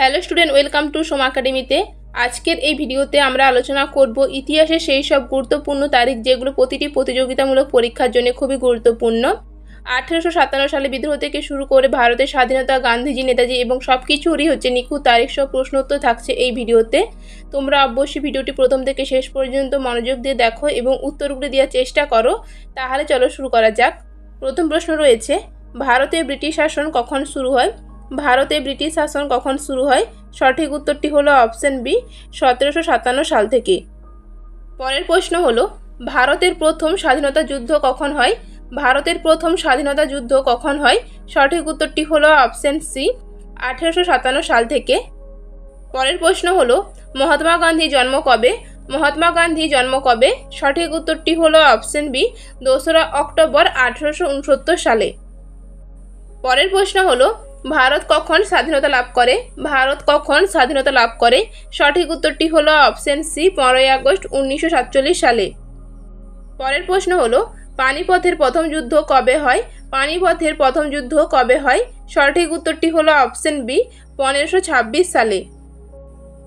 Hello student, welcome to সোম একাডেমিতে। আজকের এই ভিডিওতে আমরা আলোচনা করব ইতিহাসের সেই সব গুরুত্বপূর্ণ তারিখ যেগুলো প্রতিটি প্রতিযোগিতামূলক পরীক্ষার জন্য খুবই গুরুত্বপূর্ণ। 1857 সালে বিদ্রোহ থেকে শুরু করে ভারতের স্বাধীনতা, গান্ধীজি, নেতাজি এবং সব কিছুরই নিখুঁত তারিখ সহ প্রশ্ন উত্তর থাকছে এই ভিডিওতে। তোমরা অবশ্যই ভিডিওটি প্রথম থেকে শেষ পর্যন্ত মনোযোগ দিয়ে দেখো এবং উত্তরগুলি দেওয়ার চেষ্টা করো। তাহলে চলো শুরু করা যাক। প্রথম প্রশ্ন রয়েছে, ভারতে ব্রিটিশ শাসন কখন শুরু হয়? ভারতে ব্রিটিশ শাসন কখন শুরু হয়? সঠিক উত্তরটি হলো অপশন বি, 1757 সাল থেকে। পরের প্রশ্ন হলো, ভারতের প্রথম স্বাধীনতা যুদ্ধ কখন হয়? ভারতের প্রথম স্বাধীনতা যুদ্ধ কখন হয়? সঠিক উত্তরটি হলো অপশন সি, 1857 সাল থেকে। পরের প্রশ্ন হলো, মহাত্মা গান্ধী জন্ম কবে? মহাত্মা গান্ধী জন্ম কবে? সঠিক উত্তরটি হলো অপশন বি, 2রা অক্টোবর 1869 সালে। পরের প্রশ্ন হলো, ভারত কখন স্বাধীনতা লাভ করে? ভারত কখন স্বাধীনতা লাভ করে? সঠিক উত্তরটি হলো অপশন সি, 15ই আগস্ট 1947 সালে। পরের প্রশ্ন হলো, পানিপথের প্রথম যুদ্ধ কবে হয়? পানিপথের প্রথম যুদ্ধ কবে হয়? সঠিক উত্তরটি হলো অপশন বি, 1526 সালে।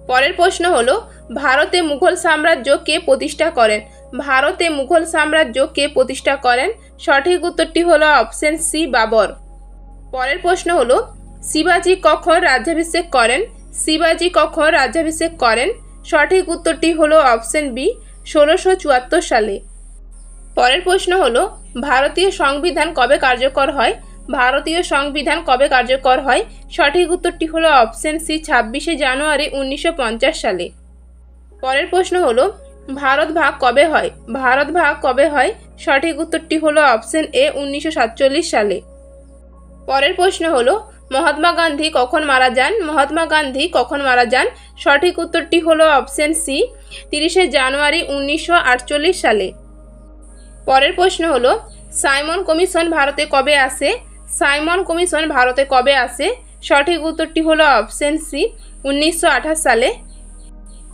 পরের প্রশ্ন হলো, ভারতে মুঘল সাম্রাজ্য কে প্রতিষ্ঠা করেন? ভারতে মুঘল সাম্রাজ্য কে প্রতিষ্ঠা করেন? সঠিক উত্তরটি হলো অপশন সি, বাবর। পরের প্রশ্ন হলো, শিবাজি কখন রাজ্যাভিষেক করেন? শিবাজি কখন রাজ্যাভিষেক করেন? সঠিক উত্তরটি হলো অপশন বি, 1674 সালে। পরের প্রশ্ন হলো, ভারতীয় সংবিধান কবে কার্যকর হয়? ভারতীয় সংবিধান কবে কার্যকর হয়? সঠিক উত্তরটি হলো অপশন সি, 26শে জানুয়ারি 1950 সালে। পরের প্রশ্ন হলো, ভারত ভাগ কবে হয়? ভারত ভাগ কবে হয়? সঠিক উত্তরটি হলো অপশন এ, 1947 সালে। পরের প্রশ্ন হলো, মহাত্মা গান্ধী কখন মারা যান? মহাত্মা গান্ধী কখন মারা যান? সঠিক উত্তরটি হলো অপশন সি, 30শে জানুয়ারি 1948 সালে। পরের প্রশ্ন হলো, সাইমন কমিশন ভারতে কবে আসে? সাইমন কমিশন ভারতে কবে আসে? সঠিক উত্তরটি হলো অপশন সি, 1928 সালে।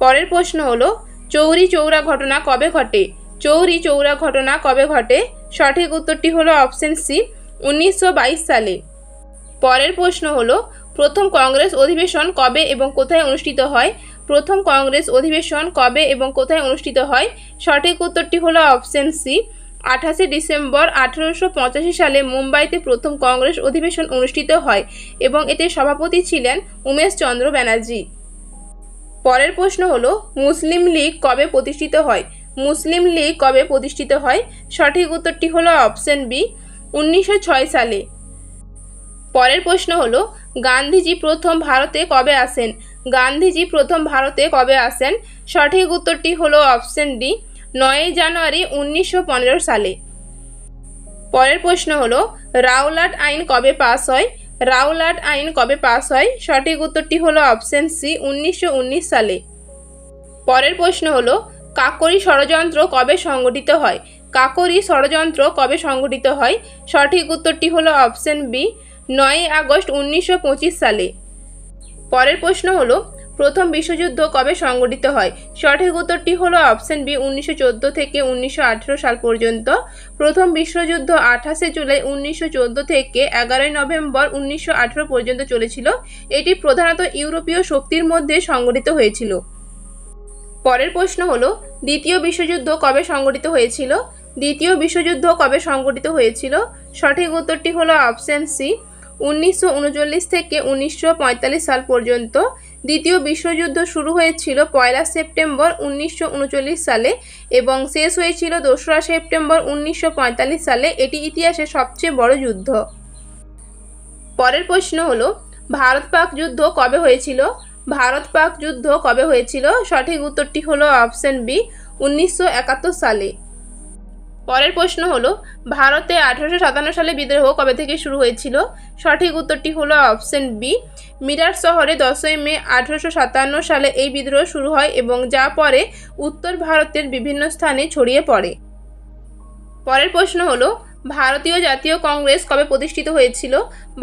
পরের প্রশ্ন হলো, চৌরি চৌরা ঘটনা কবে ঘটে? চৌরি চৌরা ঘটনা কবে ঘটে? সঠিক উত্তরটি হলো অপশন সি, 1922 সালে। পরের প্রশ্ন হলো, প্রথম কংগ্রেস অধিবেশন কবে এবং কোথায় অনুষ্ঠিত হয়? প্রথম কংগ্রেস অধিবেশন কবে এবং কোথায় অনুষ্ঠিত হয়? সঠিক উত্তরটি হলো অপশন সি, 28শে ডিসেম্বর 1885 সালে মুম্বাইতে প্রথম কংগ্রেস অধিবেশন অনুষ্ঠিত হয় এবং এতে সভাপতি ছিলেন উমেশ চন্দ্র ব্যানার্জি। পরের প্রশ্ন হলো, মুসলিম লীগ কবে প্রতিষ্ঠিত হয়? মুসলিম লীগ কবে প্রতিষ্ঠিত হয়? সঠিক উত্তরটি হলো অপশন বি, 1906 সালে। পরের প্রশ্ন হলো, গান্ধীজি প্রথম ভারতে কবে আসেন? গান্ধীজি প্রথম ভারতে কবে আসেন? সঠিক উত্তরটি হলো অপশন ডি, 9ই জানুয়ারি 1915 সালে। পরের প্রশ্ন হলো, রাওলাট আইন কবে পাস হয়? রাওলাট আইন কবে পাস হয়? সঠিক উত্তরটি হলো অপশন সি, 1919 সালে। পরের প্রশ্ন হলো, কাকোরি ষড়যন্ত্র কবে সংগঠিত হয়? কাকোরি ষড়যন্ত্র কবে সংগঠিত হয়? সঠিক উত্তরটি হলো অপশন বি, 9ই আগস্ট 1925 সালে। পরের প্রশ্ন হলো, প্রথম বিশ্বযুদ্ধ কবে সংগঠিত হয়? সঠিক উত্তরটি হলো অপশন বি, 1914 থেকে 1918 সাল পর্যন্ত। প্রথম বিশ্বযুদ্ধ 28শে জুলাই 1914 থেকে 11ই নভেম্বর 1918 পর্যন্ত চলেছিল। এটি প্রধানত ইউরোপীয় শক্তির মধ্যে সংগঠিত হয়েছিল। পরের প্রশ্ন হলো, দ্বিতীয় বিশ্বযুদ্ধ কবে সংগঠিত হয়েছিল? দ্বিতীয় বিশ্বযুদ্ধ কবে সংগঠিত হয়েছিল? সঠিক উত্তরটি হলো অপশন সি, 1939 থেকে 1945 সাল পর্যন্ত। দ্বিতীয় বিশ্বযুদ্ধ শুরু হয়েছিল 1 সেপ্টেম্বর 1939 সালে এবং শেষ হয়েছিল 2রা সেপ্টেম্বর 1945 সালে। এটি ইতিহাসের সবচেয়ে বড় যুদ্ধ। পরের প্রশ্ন হলো, ভারত পাক যুদ্ধ কবে হয়েছিল? ভারত পাক যুদ্ধ কবে হয়েছিল? সঠিক উত্তরটি হলো অপশন বি, 1971 সালে। পরের প্রশ্ন হলো, ভারতে 1857 সালে বিদ্রোহ কবে থেকে শুরু হয়েছিল? সঠিক উত্তরটি হলো অপশন বি, মিরাট শহরে 10ই মে 1857 সালে এই বিদ্রোহ শুরু হয় এবং যা পরে উত্তর ভারতের বিভিন্ন স্থানে ছড়িয়ে পড়ে। পরের প্রশ্ন হলো, ভারতীয় জাতীয় কংগ্রেস কবে প্রতিষ্ঠিত হয়েছিল?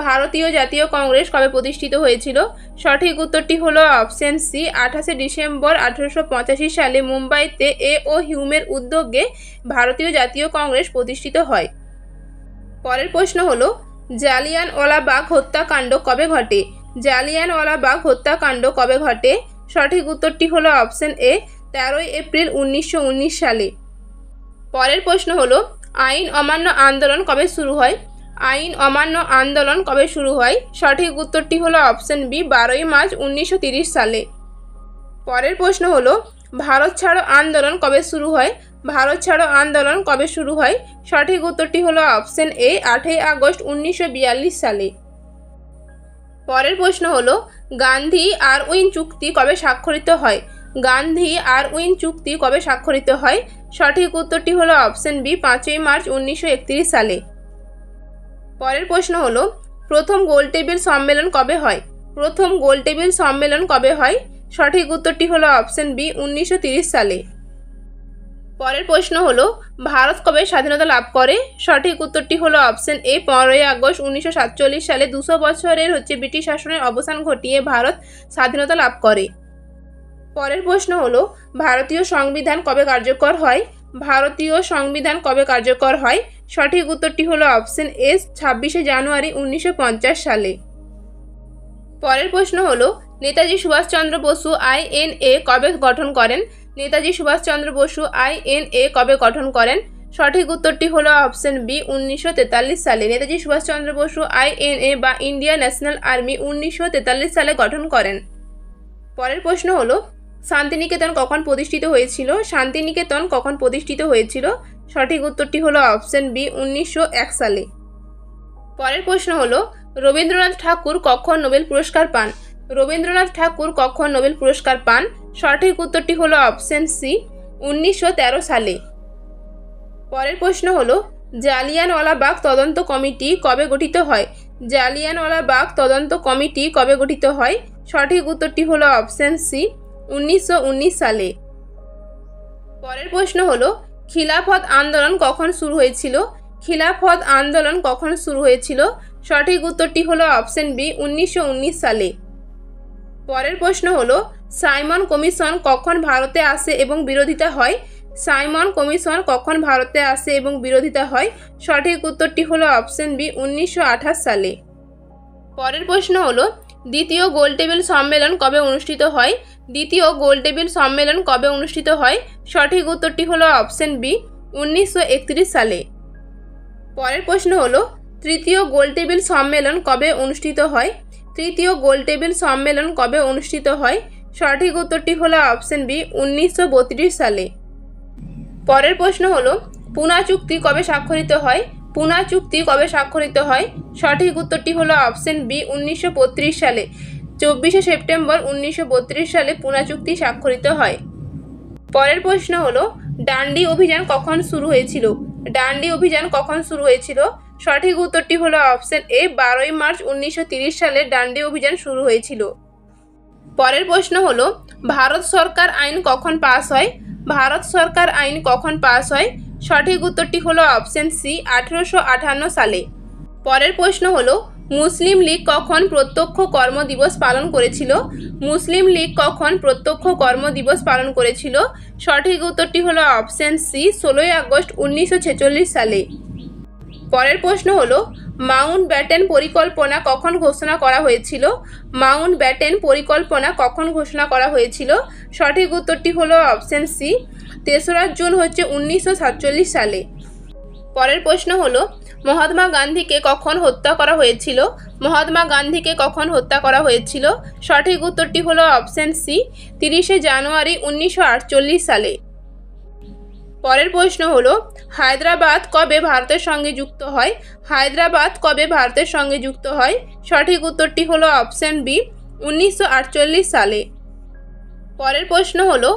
ভারতীয় জাতীয় কংগ্রেস কবে প্রতিষ্ঠিত হয়েছিল? সঠিক উত্তরটি হলো অপশন সি, 28শে ডিসেম্বর 1885 সালে মুম্বাইতে এ ও হিউমের উদ্যোগে ভারতীয় জাতীয় কংগ্রেস প্রতিষ্ঠিত হয়। পরের প্রশ্ন হলো, জালিয়ানওয়ালাবাগ হত্যাকাণ্ড কবে ঘটে? জালিয়ানওয়ালাবাগ হত্যাকাণ্ড কবে ঘটে? সঠিক উত্তরটি হলো অপশন এ 13 এপ্রিল 1919 সালে। পরের প্রশ্ন হলো আইন অমান্য আন্দোলন কবে শুরু হয়? আইন অমান্য আন্দোলন কবে শুরু হয়? সঠিক উত্তরটি হলো অপশন বি 12 মার্চ 1930 সালে। পরের প্রশ্ন হলো ভারত ছাড়ো আন্দোলন কবে শুরু হয়? ভারত ছাড়ো আন্দোলন কবে শুরু হয়? সঠিক উত্তরটি হলো অপশন এ 8 আগস্ট 1942 সালে। পরের প্রশ্ন হলো গান্ধী আরউইন চুক্তি কবে স্বাক্ষরিত হয়? গান্ধী আরউইন চুক্তি কবে স্বাক্ষরিত হয়? সঠিক উত্তরটি হলো অপশন বি 5 মার্চ 1931 সালে। পরের প্রশ্ন হলো প্রথম গোলটেবিল সম্মেলন কবে হয়? প্রথম গোলটেবিল সম্মেলন কবে হয়? সঠিক উত্তরটি হলো অপশন বি 1930 সালে। পরের প্রশ্ন হলো ভারত কবে স্বাধীনতা লাভ করে? সঠিক উত্তরটি হলো অপশন এ 15 আগস্ট 1947 সালে। 200 বছরের ব্রিটিশ শাসনের অবসান ঘটিয়ে ভারত স্বাধীনতা লাভ করে। পরের প্রশ্ন হলো ভারতীয় সংবিধান কবে কার্যকর হয়? ভারতীয় সংবিধান কবে কার্যকর হয়? সঠিক উত্তরটি হলো অপশন এ 26 জানুয়ারি 1950 সালে। পরের প্রশ্ন হলো নেতাজি সুভাষচন্দ্র বসু আইএনএ কবে গঠন করেন? নেতাজি সুভাষচন্দ্র বসু আইএনএ কবে গঠন করেন? সঠিক উত্তরটি হলো অপশন বি 1943 সালে। নেতাজি সুভাষচন্দ্র বসু আইএনএ বা ইন্ডিয়ান ন্যাশনাল আর্মি 1943 সালে গঠন করেন। পরের প্রশ্ন হলো শান্তিনিকেতন কখন প্রতিষ্ঠিত হয়েছিল? শান্তিনিকেতন কখন প্রতিষ্ঠিত হয়েছিল? সঠিক উত্তরটি হলো অপশন বি 1901 সালে। পরের প্রশ্ন হলো রবীন্দ্রনাথ ঠাকুর কখন নোবেল পুরস্কার পান? রবীন্দ্রনাথ ঠাকুর কখন নোবেল পুরস্কার পান? সঠিক উত্তরটি হলো অপশন সি 1913 সালে। পরের প্রশ্ন হলো জালিয়ানওয়ালাবাগ তদন্ত কমিটি কবে গঠিত হয়? জালিয়ানওয়ালাবাগ তদন্ত কমিটি কবে গঠিত হয়? সঠিক উত্তরটি হলো অপশন সি 1919 সালে। পরের প্রশ্ন হলো খিলাফত আন্দোলন কখন শুরু হয়েছিল? খিলাফত আন্দোলন কখন শুরু হয়েছিল? সঠিক উত্তরটি হলো অপশন বি 1919 সালে। পরের প্রশ্ন হলো সাইমন কমিশন কখন ভারতে আসে এবং বিরোধিতা হয়? সাইমন কমিশন কখন ভারতে আসে এবং বিরোধিতা হয়? সঠিক উত্তরটি হলো অপশন বি 1928 সালে। পরের প্রশ্ন হলো দ্বিতীয় গোলটেবিল সম্মেলন কবে অনুষ্ঠিত হয়? দ্বিতীয় গোলটেবিল সম্মেলন কবে অনুষ্ঠিত হয়? সঠিক উত্তরটি হলো অপশন বি 1931 সালে। পরের প্রশ্ন হলো তৃতীয় গোলটেবিল সম্মেলন কবে অনুষ্ঠিত হয়? তৃতীয় গোলটেবিল সম্মেলন কবে অনুষ্ঠিত হয়? সঠিক উত্তরটি হলো অপশন বি 1932 সালে। পরের প্রশ্ন হলো পুনা চুক্তি কবে স্বাক্ষরিত হয়? পুনা চুক্তি কবে স্বাক্ষরিত হয়? সঠিক উত্তরটি হলো অপশন বি 1932 সালে। 24 সেপ্টেম্বর 1932 সালে পুনা চুক্তি স্বাক্ষরিত হয়। পরের প্রশ্ন হলো ডান্ডি অভিযান কখন শুরু হয়েছিল? ডান্ডি অভিযান কখন শুরু হয়েছিল? সঠিক উত্তরটি হলো অপশন এ 12 মার্চ 1930 সালে ডান্ডি অভিযান শুরু হয়েছিল। পরের প্রশ্ন হলো ভারত সরকার আইন কখন পাস হয়? ভারত সরকার আইন কখন পাস হয়? সঠিক উত্তরটি হলো অপশন সি 1858 সালে। পরের প্রশ্ন হলো মুসলিম লীগ কখন প্রত্যক্ষ কর্মদিবস পালন করেছিল? মুসলিম লীগ কখন প্রত্যক্ষ কর্মদিবস পালন করেছিল? সঠিক উত্তরটি হলো অপশন সি 16 আগস্ট 1946 সালে। পরের প্রশ্ন হলো মাউন্ট ব্যাটেন পরিকল্পনা কখন ঘোষণা করা হয়েছিল? মাউন্ট ব্যাটেন পরিকল্পনা কখন ঘোষণা করা হয়েছিল? সঠিক উত্তরটি হলো অপশন সি 3রা জুন 1947 সালে। পরের প্রশ্ন হলো মহাত্মা গান্ধীকে কখন হত্যা করা হয়েছিল? মহাত্মা গান্ধীকে কখন হত্যা করা হয়েছিল? সঠিক উত্তরটি হলো অপশন সি 30 জানুয়ারি 1948 সালে। পরের প্রশ্ন হলো হায়দ্রাবাদ কবে ভারতের সঙ্গে যুক্ত হয়? হায়দ্রাবাদ কবে ভারতের সঙ্গে যুক্ত হয়? সঠিক উত্তরটি হলো অপশন বি 1948 সালে। পরের প্রশ্ন হলো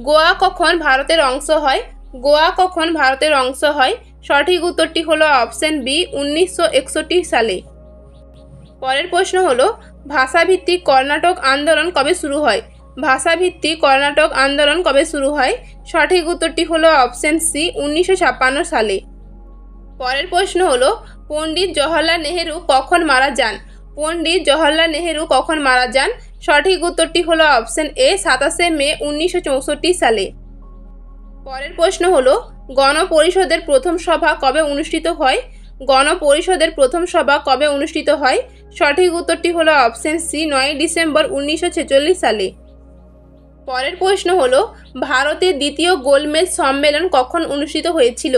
গোয়া কখন ভারতের অংশ হয়? গোয়া কখন ভারতের অংশ হয়? সঠিক উত্তরটি হলো অপশন বি 1961 সালে। পরের প্রশ্ন হলো ভাষাভিত্তিক কর্ণাটক আন্দোলন কবে শুরু হয়? ভাষাভিত্তিক কর্ণাটক আন্দোলন কবে শুরু হয়? সঠিক উত্তরটি হলো অপশন সি 1956 সালে। পরের প্রশ্ন হলো পণ্ডিত জওহরলাল নেহেরু কখন মারা যান? পণ্ডিত জওহরলাল নেহেরু কখন মারা যান? সঠিক উত্তরটি হলো অপশন এ 27 মে 1964 সালে। পরের প্রশ্ন হলো গণপরিষদের প্রথম সভা কবে অনুষ্ঠিত হয়? গণপরিষদের প্রথম সভা কবে অনুষ্ঠিত হয়? সঠিক উত্তরটি হলো অপশন সি 9 ডিসেম্বর 1946 সালে। পরের প্রশ্ন হলো ভারতের দ্বিতীয় গোলমেজ সম্মেলন কখন অনুষ্ঠিত হয়েছিল?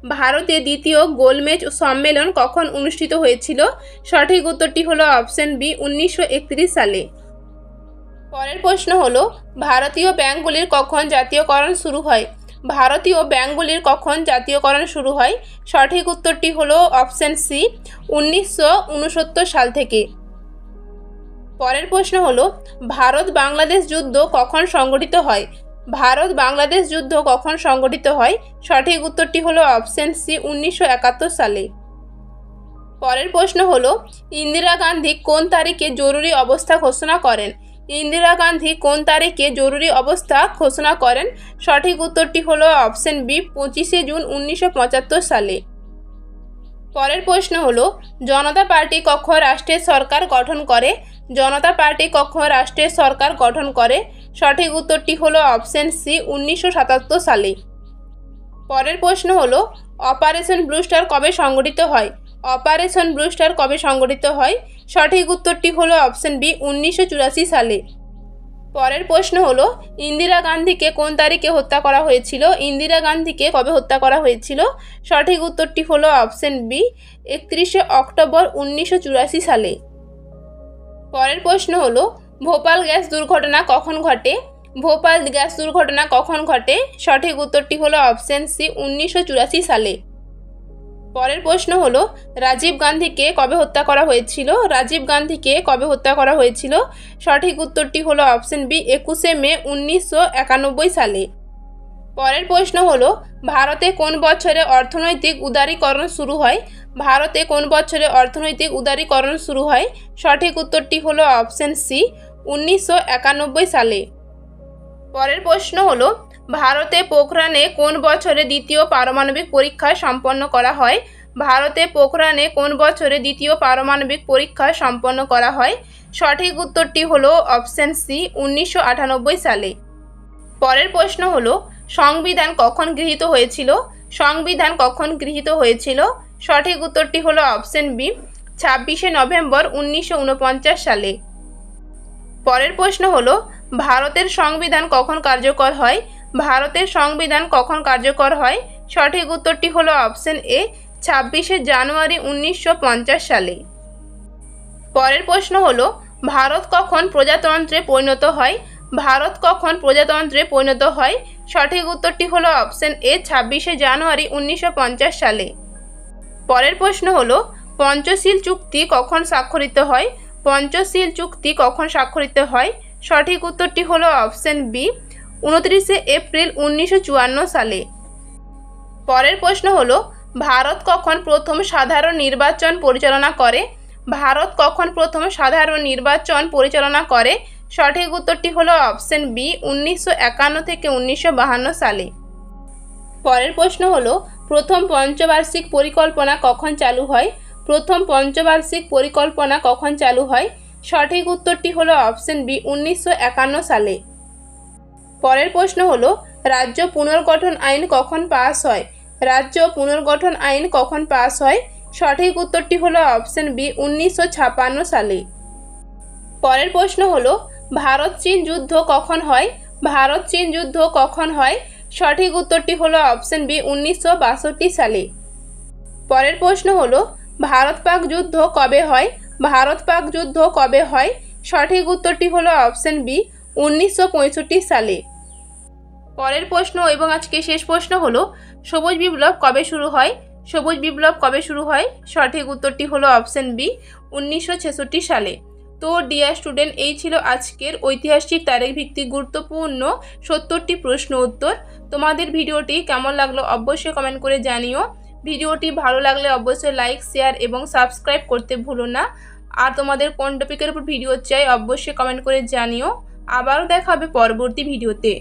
ভারতের দ্বিতীয় গোলমেজ সম্মেলন কখন অনুষ্ঠিত হয়েছিল? সঠিক উত্তরটি হলো অপশন বি 1931 সালে। পরের প্রশ্ন হলো ভারতীয় ব্যাংকগুলির কখন জাতীয়করণ শুরু হয়? ভারতীয় ব্যাংকগুলির কখন জাতীয়করণ শুরু হয়? সঠিক উত্তরটি হলো অপশন সি 1969 সাল থেকে। পরের প্রশ্ন হলো ভারত বাংলাদেশ যুদ্ধ কখন সংগঠিত হয়? ভারত বাংলাদেশ যুদ্ধ কখন সংগঠিত হয়? সঠিক উত্তরটি হলো অপশন সি 1971 সালে। পরের প্রশ্ন হলো ইন্দিরা গান্ধী কোন তারিখে জরুরি অবস্থা ঘোষণা করেন? ইন্দিরা গান্ধী কোন তারিখে জরুরি অবস্থা ঘোষণা করেন? সঠিক উত্তরটি হলো অপশন বি 25 জুন 1975 সালে। পরের প্রশ্ন হলো জনতা পার্টি কখন রাষ্ট্রের সরকার গঠন করে? জনতা পার্টি কখন রাষ্ট্রের সরকার গঠন করে? সঠিক উত্তরটি হলো অপশন সি 1977 সালে। পরের প্রশ্ন হলো অপারেশন ব্লু স্টার কবে সংগঠিত হয়? অপারেশন ব্লু স্টার কবে সংগঠিত হয়? সঠিক উত্তরটি হলো অপশন বি 1984 সালে। পরের প্রশ্ন হলো ইন্দিরা গান্ধীকে কোন তারিখে হত্যা করা হয়েছিল? ইন্দিরা গান্ধীকে কবে হত্যা করা হয়েছিল? সঠিক উত্তরটি হলো অপশন বি 31 অক্টোবর 1984 সালে। পরের প্রশ্ন হলো ভোপাল গ্যাস দুর্ঘটনা কখন ঘটে? ভোপাল গ্যাস দুর্ঘটনা কখন ঘটে? সঠিক উত্তরটি হলো অপশন সি 1984 সালে। পরের প্রশ্ন হলো রাজীব গান্ধীকে কবে হত্যা করা হয়েছিল? রাজীব গান্ধীকে কবে হত্যা করা হয়েছিল? সঠিক উত্তরটি হলো অপশন বি 21 মে 1991 সালে। পরের প্রশ্ন হলো ভারতে কোন বছরে অর্থনৈতিক উদারীকরণ শুরু হয়? ভারতে কোন বছরে অর্থনৈতিক উদারীকরণ শুরু হয়? সঠিক উত্তরটি হলো অপশন সি 1991 সালে। পরের প্রশ্ন হলো ভারতে পোখরানে কোন বছরে দ্বিতীয় পারমাণবিক পরীক্ষা সম্পন্ন করা হয়? ভারতে পোখরানে কোন বছরে দ্বিতীয় পারমাণবিক পরীক্ষা সম্পন্ন করা হয়? সঠিক উত্তরটি হলো অপশন সি 1998 সালে। পরের প্রশ্ন হলো সংবিধান কখন গৃহীত হয়েছিল? সংবিধান কখন গৃহীত হয়েছিল? সঠিক উত্তরটি হলো অপশন বি 26 নভেম্বর 1949 সালে। পরের প্রশ্ন হলো ভারতের সংবিধান কখন কার্যকর হয়? ভারতের সংবিধান কখন কার্যকর হয়? সঠিক উত্তরটি হলো অপশন এ 26 জানুয়ারি 1950 সালে। পরের প্রশ্ন হলো ভারত কখন প্রজাতন্ত্রে পরিণত হয়? ভারত কখন প্রজাতন্ত্রে পরিণত হয়? সঠিক উত্তরটি হলো অপশন এ 26 জানুয়ারি 1950 সালে। পরের প্রশ্ন হলো পঞ্চশীল চুক্তি কখন স্বাক্ষরিত হয়? পঞ্চশীল চুক্তি কখন স্বাক্ষরিত হয়? সঠিক উত্তরটি হলো অপশন বি 29 এপ্রিল 1954 সালে। পরের প্রশ্ন হলো ভারত কখন প্রথম সাধারণ নির্বাচন পরিচালনা করে? ভারত কখন প্রথম সাধারণ নির্বাচন পরিচালনা করে? সঠিক উত্তরটি হলো অপশন বি 1951 থেকে 1952 সালে। পরের প্রশ্ন হলো প্রথম পঞ্চবার্ষিক পরিকল্পনা কখন চালু হয়? প্রথম পঞ্চবার্ষিক পরিকল্পনা কখন চালু হয়? সঠিক উত্তরটি হলো অপশন বি 1951 সালে। পরের প্রশ্ন হলো রাজ্য পুনর্গঠন আইন কখন পাস হয়? রাজ্য পুনর্গঠন আইন কখন পাস হয়? সঠিক উত্তরটি হলো অপশন বি 1956 সালে। পরের প্রশ্ন হলো ভারত চীন যুদ্ধ কখন হয়? ভারত চীন যুদ্ধ কখন হয়? সঠিক উত্তরটি হলো অপশন বি 1962 সালে। পরের প্রশ্ন হলো ভারত পাক যুদ্ধ কবে হয়? ভারত পাক যুদ্ধ কবে হয়? সঠিক উত্তরটি হলো অপশন বি 1965 সালে। পরের প্রশ্ন এবং আজকে শেষ প্রশ্ন হলো সবুজ বিপ্লব কবে শুরু হয়? সবুজ বিপ্লব কবে শুরু হয়? সঠিক উত্তরটি হলো অপশন বি 1966 সালে। তো ডিয়ার স্টুডেন্ট, এই ছিল আজকের ঐতিহাসিক তারিখ ভিত্তিক গুরুত্বপূর্ণ 70টি প্রশ্ন উত্তর। তোমাদের ভিডিওটি কেমন লাগলো অবশ্যই কমেন্ট করে জানিও। ভিডিওটি ভালো লাগলে অবশ্যই লাইক, শেয়ার এবং সাবস্ক্রাইব করতে ভুলো না। আর তোমাদের কোন টপিকের উপর ভিডিও চাই অবশ্যই কমেন্ট করে জানিও। আবারও দেখা হবে পরবর্তী ভিডিওতে।